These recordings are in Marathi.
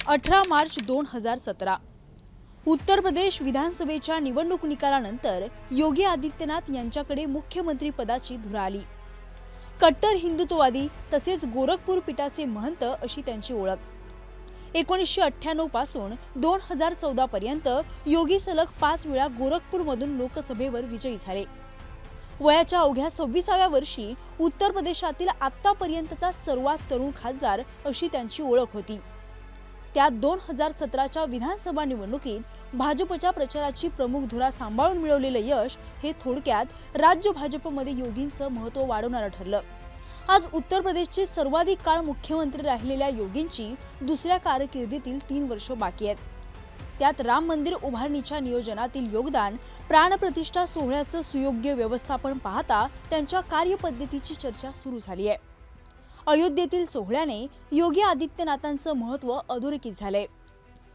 18 मार्च 2017 उत्तर प्रदेश विधानसभेच्या निवडणूक निकालानंतर योगी आदित्यनाथ यांच्याकडे मुख्यमंत्री पदाची धुरा आली। कट्टर हिंदुत्ववादी तसेच गोरखपूर पीठाचे महंत अशी त्यांची ओळख। 1998 पासून 2014 पर्यंत योगी सलग 5 वेळा गोरखपूरमधून लोकसभेवर विजयी झाले। वयाच्या अवघ्या 26व्या वर्षी उत्तर प्रदेशातील आतापर्यंतचा सर्वात तरुण खासदार अशी त्यांची ओळख होती। त्यात 2017च्या विधानसभा निवडणुकीत भाजपच्या प्रचाराची प्रमुख धुरा सांभाळून मिळवलेले यश हे थोडक्यात राज्य भाजपमध्ये योगींचं महत्त्व वाढवणारं ठरलं। आज उत्तर प्रदेशचे सर्वाधिक काळ मुख्यमंत्री राहिलेल्या योगींची दुसऱ्या कारकिर्दीतील 3 वर्ष बाकी आहेत। त्यात राम मंदिर उभारणीच्या नियोजनातील योगदान, प्राणप्रतिष्ठा सोहळ्याचं सुयोग्य व्यवस्थापन पाहता त्यांच्या कार्यपद्धतीची चर्चा सुरू झाली आहे। अयोध्येतील सोहळ्याने योगी आदित्यनाथांचं महत्त्व अधोरेखित झाले।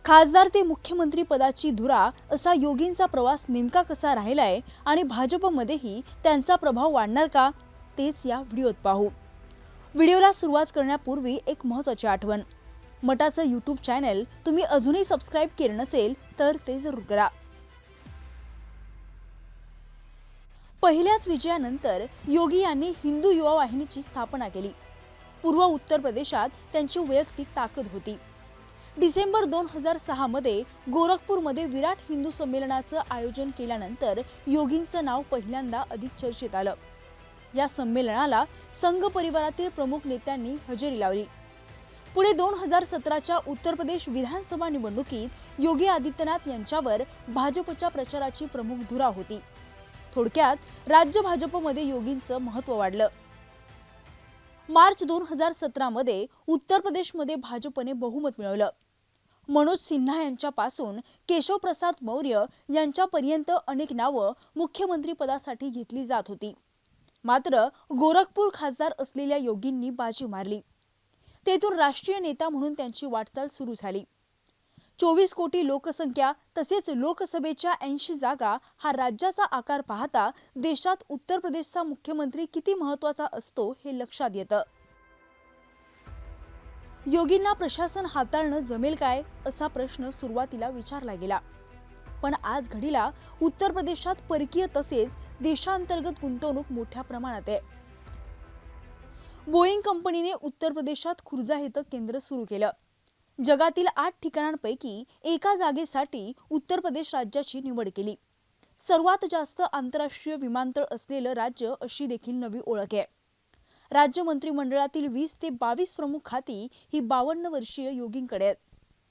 खासदार ते मुख्यमंत्री पदाची धुरा असा योगींचा प्रवास नेमका कसा राहिलाय आणि भाजपमध्येही त्यांचा प्रभाव वाढणार का, तेच या व्हिडिओत पाहू। व्हिडिओला सुरुवात करण्यापूर्वी एक महत्त्वाची आठवण, मटाचं यूट्यूब चॅनल तुम्ही अजूनही सबस्क्राइब केलं नसेल तर ते जरूर करा। पहिल्याच विजयानंतर योगी यांनी हिंदू युवा वाहिनीची स्थापना केली। पूर्व उत्तर प्रदेशात त्यांची वैयक्तिक ताकद होती। डिसेंबर 2006 मध्ये गोरखपूरमध्ये विराट हिंदू संमेलनाचं आयोजन केल्यानंतर योगींचं नाव पहिल्यांदा अधिक चर्चेत आलं। या संमेलनाला संघ परिवारातील प्रमुख नेत्यांनी हजेरी लावली। पुढे 2017च्या उत्तर प्रदेश विधानसभा निवडणुकीत योगी आदित्यनाथ यांच्यावर भाजपच्या प्रचाराची प्रमुख धुरा होती। थोडक्यात राज्य भाजपमध्ये योगींचं महत्त्व वाढलं। मार्च 2017 मध्ये उत्तर प्रदेशमध्ये भाजपने बहुमत मिळवलं। मनोज सिन्हा यांच्यापासून केशव प्रसाद मौर्य यांच्यापर्यंत अनेक नावं मुख्यमंत्री पदासाठी घेतली जात होती। मात्र गोरखपूर खासदार असलेल्या योगींनी बाजी मारली। तेथून राष्ट्रीय नेता म्हणून त्यांची वाटचाल सुरू झाली। 24 कोटी लोकसंख्या तसेच लोकसभेच्या 80 जागा हा राज्याचा आकार पाहता देशात उत्तर प्रदेशचा मुख्यमंत्री किती महत्त्वाचा असतो हे लक्षात येतं। योगींना प्रशासन हाताळणं जमेल काय असा प्रश्न सुरुवातीला विचारला गेला, पण आज घडीला उत्तर प्रदेशात परकीय तसेच देशांतर्गत गुंतवणूक मोठ्या प्रमाणात आहे। बोईंग कंपनीने उत्तर प्रदेशात खुर्जा इथं केंद्र सुरू केलं। जगातील 8 ठिकाणांपैकी एका जागेसाठी उत्तर प्रदेश राज्याची निवड केली। सर्वात जास्त आंतरराष्ट्रीय विमानतळ असलेलं राज्य अशी देखील नवी ओळख आहे। राज्य मंत्रिमंडळातील 20 ते 22 प्रमुख खाती ही 52 वर्षीय योगींकडे आहेत।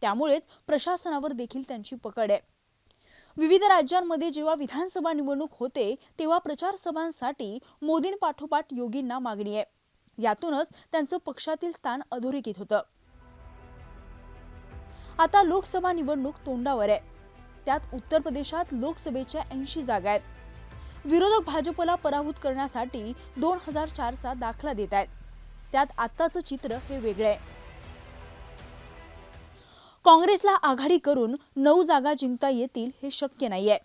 त्यामुळेच प्रशासनावर देखील त्यांची पकड आहे। विविध राज्यांमध्ये जेव्हा विधानसभा निवडणूक होते तेव्हा प्रचार सभांसाठी मोदींपाठोपाठ योगींना मागणी आहे। यातूनच त्यांचं पक्षातील स्थान अधोरेखित होतं। आता लोकसभा निवडणूक तोंडावर आहे। त्यात उत्तर प्रदेशात लोकसभेच्या 80 जागा आहेत। विरोधक भाजपला पराभूत करण्यासाठी 2004चा दाखला देत आहेत। त्यात आताचं चित्र हे वेगळं आहे। काँग्रेसला आघाडी करून 9 जागा जिंकता येतील हे शक्य नाहीये।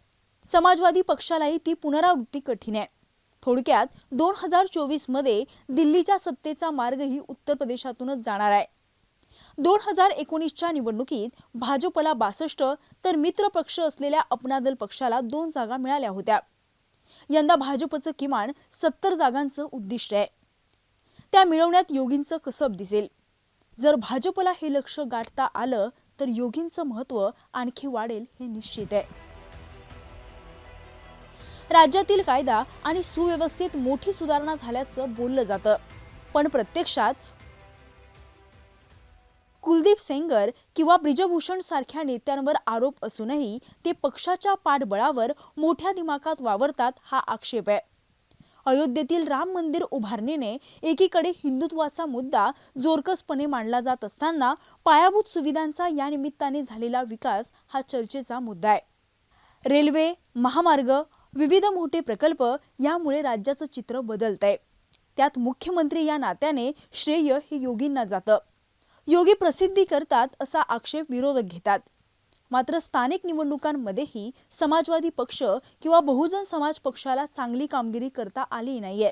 समाजवादी पक्षालाही ती पुनरावृत्ती कठीण आहे। थोडक्यात 2024 मध्ये दिल्लीच्या सत्तेचा मार्गही उत्तर प्रदेशातूनच जाणार आहे। 2019च्या निवडणुकीत भाजपला 62 तर मित्र पक्ष असलेल्या अपना दल पक्षाला 2 जागा मिळाल्या होत्या। यंदा भाजपचं किमान 70 जागांचं उद्दिष्ट आहे। त्या मिळवण्यात योगींचं कसब दिसेल। जर भाजपला हे लक्ष्य गाठता आलं तर योगींचं महत्त्व आणखी वाढेल हे निश्चित आहे। राज्यातील कायदा आणि सुव्यवस्थेत मोठी सुधारणा झाल्याचं बोललं जातं, पण प्रत्यक्षात कुलदीप सेंगर किंवा ब्रिजभूषण सारख्या नेत्यांवर आरोप असूनही ते पक्षाच्या पाठबळावर मोठ्या दिमाखात वावरतात हा आक्षेप आहे। अयोध्येतील राम मंदिर उभारणीने एकीकडे हिंदुत्वाचा मुद्दा जोरकसपणे मांडला जात असताना पायाभूत सुविधांचा या निमित्ताने झालेला विकास हा चर्चेचा मुद्दा आहे। रेल्वे, महामार्ग, विविध मोठे प्रकल्प यामुळे राज्याचं चित्र बदलतंय। त्यात मुख्यमंत्री या नात्याने श्रेय हे योगींना जातं। योगी प्रसिद्धी करतात असा आक्षेप विरोधक घेतात। मात्र स्थानिक निवडणुकांमध्येही समाजवादी पक्ष किंवा बहुजन समाज पक्षाला चांगली कामगिरी करता आली नाहीये।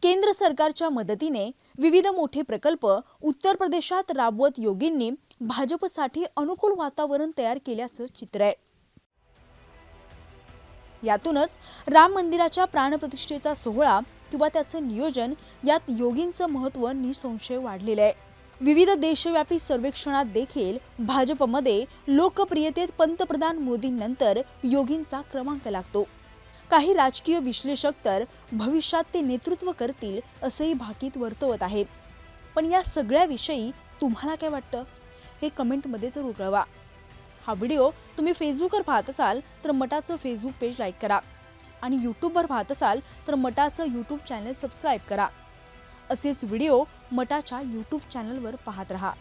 केंद्र सरकारच्या मदतीने विविध मोठे प्रकल्प उत्तर प्रदेशात राबवत योगींनी भाजपसाठी अनुकूल वातावरण तयार केल्याचं चित्र आहे। यातूनच राम मंदिराच्या प्राणप्रतिष्ठेचा सोहळा किंवा त्याचं नियोजन यात योगींचं महत्त्व निसंशय वाढलेलं आहे। विविध देशव्यापी सर्वेक्षणात देखील भाजपमध्ये लोकप्रियतेत पंतप्रधान मोदींनंतर योगींचा क्रमांक लागतो। काही राजकीय विश्लेषक तर भविष्यात ते नेतृत्व करतील असेही भाकीत वर्तवत आहेत। पण या सगळ्याविषयी तुम्हाला काय वाटतं हे कमेंटमध्ये जरूर कळवा। हा व्हिडिओ तुम्ही फेसबुकवर पाहत असाल तर मटाचं फेसबुक पेज लाईक करा आणि यूट्यूबवर पाहत असाल तर मटाचं यूट्यूब चॅनल सबस्क्राईब करा। असेच व्हिडिओ मटाच्या यूट्यूब चॅनलवर पाहत रहा।